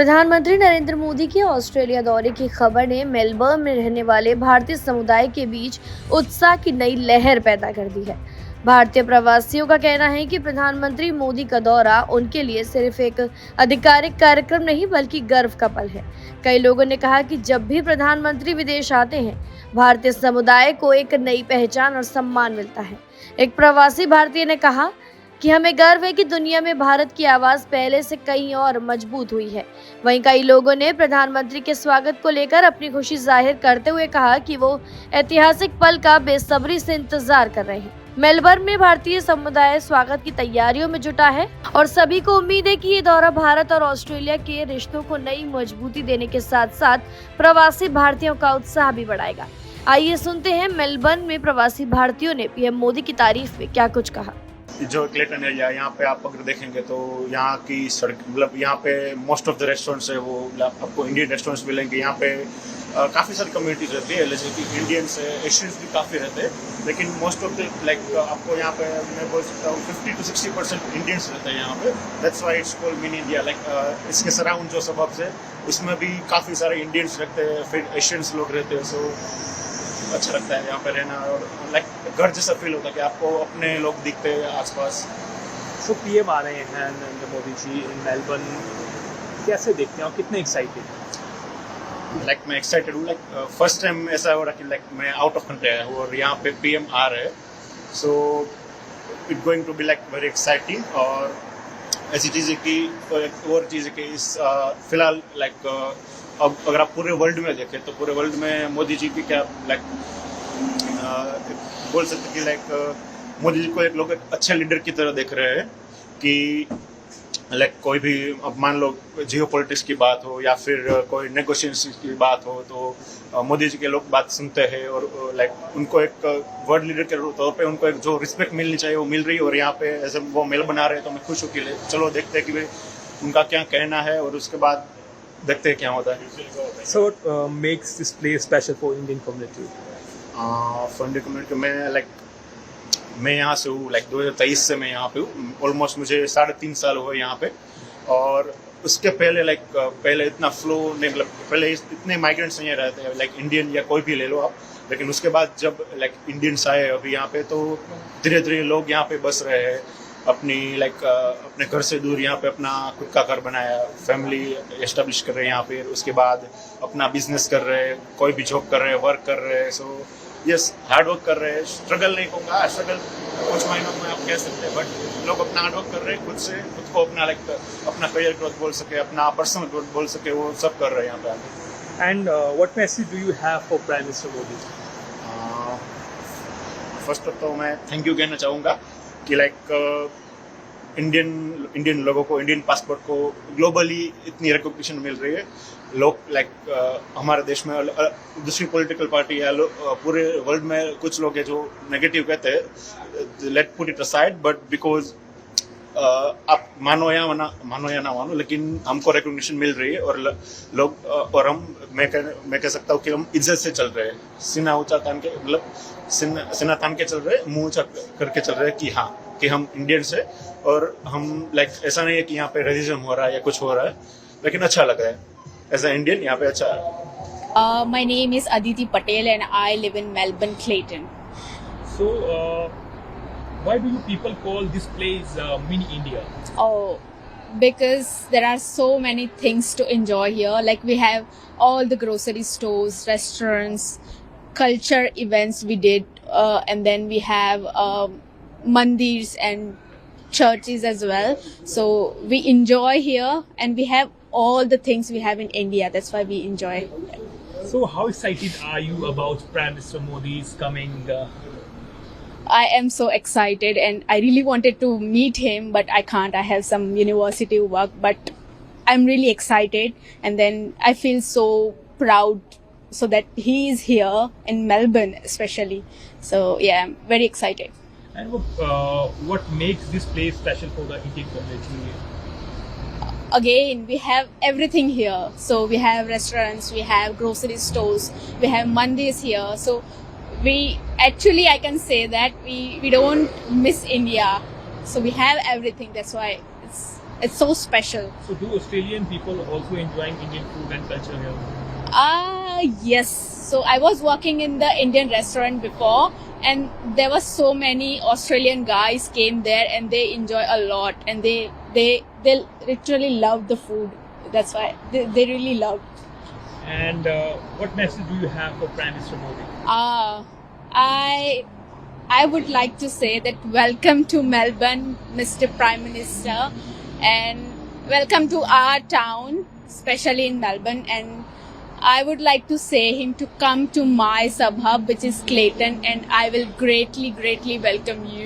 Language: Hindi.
प्रधानमंत्री नरेंद्र मोदी के ऑस्ट्रेलिया दौरे की खबर ने मेलबर्न में रहने वाले भारतीय समुदाय के बीच उत्साह की नई लहर पैदा कर दी है। भारतीय प्रवासियों का कहना है कि प्रधानमंत्री मोदी का दौरा उनके लिए सिर्फ एक आधिकारिक कार्यक्रम नहीं बल्कि गर्व का पल है। कई लोगों ने कहा कि जब भी प्रधानमंत्री विदेश आते हैं, भारतीय समुदाय को एक नई पहचान और सम्मान मिलता है। एक प्रवासी भारतीय ने कहा कि हमें गर्व है कि दुनिया में भारत की आवाज़ पहले से कहीं और मजबूत हुई है। वहीं कई लोगों ने प्रधानमंत्री के स्वागत को लेकर अपनी खुशी जाहिर करते हुए कहा कि वो ऐतिहासिक पल का बेसब्री से इंतजार कर रहे हैं। मेलबर्न में भारतीय समुदाय स्वागत की तैयारियों में जुटा है और सभी को उम्मीद है कि ये दौरा भारत और ऑस्ट्रेलिया के रिश्तों को नई मजबूती देने के साथ साथ प्रवासी भारतीयों का उत्साह भी बढ़ाएगा। आइए सुनते हैं मेलबर्न में प्रवासी भारतीयों ने पीएम मोदी की तारीफ में क्या कुछ कहा। जो क्लेटन एरिया यहाँ पे आप अगर देखेंगे तो यहाँ की सड़क मतलब यहाँ पे मोस्ट ऑफ द रेस्टोरेंट्स है वो आपको इंडियन रेस्टोरेंट्स मिलेंगे। यहाँ पे काफ़ी सारी कम्युनिटीज रहती है, जैसे कि इंडियंस है, एशियंस भी काफ़ी रहते हैं, लेकिन मोस्ट ऑफ द आपको यहाँ पे मैं बोल सकता हूँ 50 to 60% इंडियंस रहते हैं यहाँ पे। That's why it's called mini India. इसके सराउंड जो सबब्स है उसमें भी काफ़ी सारे इंडियंस रहते हैं, फिर एशियंस लोग रहते हैं। सो अच्छा लगता है यहाँ पे रहना और घर जैसा फील होता है कि आपको अपने लोग दिखते हैं आसपास। तो पीएम आ रहे हैं नरेंद्र मोदी जी इन मेलबर्न, कैसे देखते हैं और कितने एक्साइटेड हैं? मैं एक्साइटेड हूँ। फर्स्ट टाइम ऐसा हो रहा कि मैं आउट ऑफ कंट्री आया हूँ और यहाँ पे पीएम आ रहे हैं। So it going to be very exciting. और ऐसी चीज़ें की और चीज़ें कि इस फिलहाल अब अगर आप पूरे वर्ल्ड में देखें तो पूरे वर्ल्ड में मोदी जी की क्या बोल सकते कि मोदी जी को एक लोग एक अच्छे लीडर की तरह देख रहे हैं कि कोई भी अब मान लो जियो पॉलिटिक्स की बात हो या फिर कोई नेगोशिएशन की बात हो तो मोदी जी के लोग बात सुनते हैं और उनको एक वर्ल्ड लीडर के तौर पे उनको एक जो रिस्पेक्ट मिलनी चाहिए वो मिल रही है। और यहाँ पे ऐसे वो मेल बना रहे हैं तो मैं खुश हूँ कि चलो देखते हैं कि भाई उनका क्या कहना है और उसके बाद देखते हैं क्या होता है। So what makes this place special for Indian community? For Indian community मैं यहाँ से हूँ 2023 से मैं यहाँ पे हूँ। ऑलमोस्ट मुझे 3.5 साल हुए यहाँ पे। और उसके पहले पहले इतना फ्लो नहीं, पहले इतने माइग्रेंट्स नहीं रहते इंडियन या कोई भी ले लो आप। लेकिन उसके बाद जब इंडियंस आए अभी यहाँ पे तो धीरे धीरे लोग यहाँ पे बस रहे हैं, अपनी अपने घर से दूर यहाँ पे अपना खुद का घर बनाया, फैमिली एस्टेब्लिश कर रहे हैं यहाँ पे। उसके बाद अपना बिजनेस कर रहे हैं, कोई भी जॉब कर रहे हैं, वर्क कर रहे हैं। सो यस, हार्ड वर्क कर रहे हैं। स्ट्रगल नहीं कहूँगा, स्ट्रगल कुछ महीनों में आप कह सकते हैं, बट लोग अपना हार्ड वर्क कर रहे हैं खुद से, खुद को अपना अपना करियर ग्रोथ बोल सके, अपना पर्सनल ग्रोथ बोल सके, वो सब कर रहे हैं यहाँ पे। And what message do you have for Prime Minister Modi? First तो मैं थैंक यू कहना चाहूँगा कि इंडियन लोगों को, इंडियन पासपोर्ट को ग्लोबली इतनी रिकॉग्निशन मिल रही है। लोग हमारे देश में दूसरी पॉलिटिकल पार्टी या पूरे वर्ल्ड में कुछ लोग हैं जो नेगेटिव कहते हैं, late put it aside, but because आप मानो या ना मानो, लेकिन हमको रिकॉग्निशन मिल रही है और लोग और मैं कह सकता हूँ कि हम इज्जत से चल रहे हैं, सीना ऊंचा तान के सीना तान के चल रहे हैं, मुंह ऊंचा करके चल रहे हैं कि हाँ कि हम इंडियंस है। और हम ऐसा नहीं है कि यहाँ पे रेसिज्म हो रहा है या कुछ हो रहा है, लेकिन अच्छा लग रहा है एज अ इंडियन यहाँ पे अच्छा है। My name is Aditi Patel and I live in Melbourne, Clayton. So why do you people call this place mini India? Oh, because there are so many things to enjoy here. We have all the grocery stores, restaurants, culture events we did, and then we have mandirs and churches as well. So we enjoy here and we have all the things we have in India. That's why we enjoy. So how excited are you about Prime Minister Modi's coming? I am so excited and I really wanted to meet him, but I can't. I have some university work, but I'm really excited. And then I feel so proud so that he is here in Melbourne especially. So yeah, I'm very excited. And what makes this place special for the Indian community? Again, we have everything here. So we have restaurants, we have grocery stores, we have mandis here. So I can say that we don't miss India. So we have everything. That's why It's so special. So do Australian people also enjoying Indian food and culture here? Yes. So I was working in the Indian restaurant before, and there were so many Australian guys came there, and they enjoy a lot, and they literally love the food. That's why they really love. And what message do you have for Prime Minister Modi? I would like to say that welcome to Melbourne, Mr. Prime Minister, and welcome to our town, especially in Melbourne. And I would like to say him to come to my suburb, which is Clayton, and I will greatly welcome you.